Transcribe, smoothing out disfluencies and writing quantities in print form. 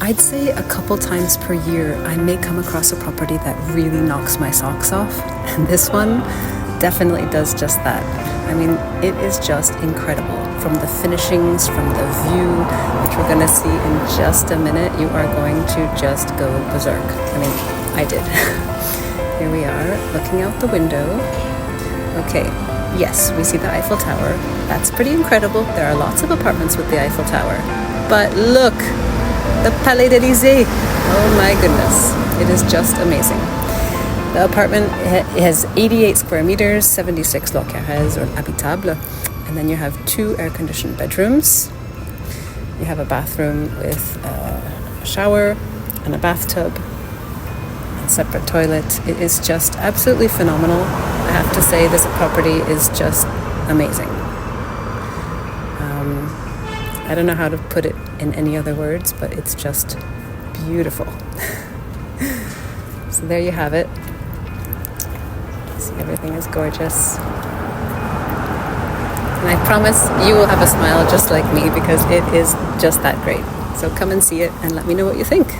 I'd say a couple times per year I may come across a property that really knocks my socks off, and this one definitely does just that. I mean, it is just incredible. From the finishings, from the view, which we're gonna see in just a minute, you are going to just go berserk. I mean, I did. Here we are, looking out the window. Okay, yes, we see the Eiffel Tower. That's pretty incredible. There are lots of apartments with the Eiffel Tower. But look, the Palais d'Élysées. Oh my goodness, it is just amazing. The apartment has 88 square meters, 76 locares or habitables, and then you have 2 air-conditioned bedrooms. You have a bathroom with a shower and a bathtub, and separate toilet. It is just absolutely phenomenal. I have to say, this property is just amazing. I don't know how to put it in any other words, but it's just beautiful. So there you have it. See, everything is gorgeous. And I promise you will have a smile just like me, because it is just that great. So come and see it and let me know what you think.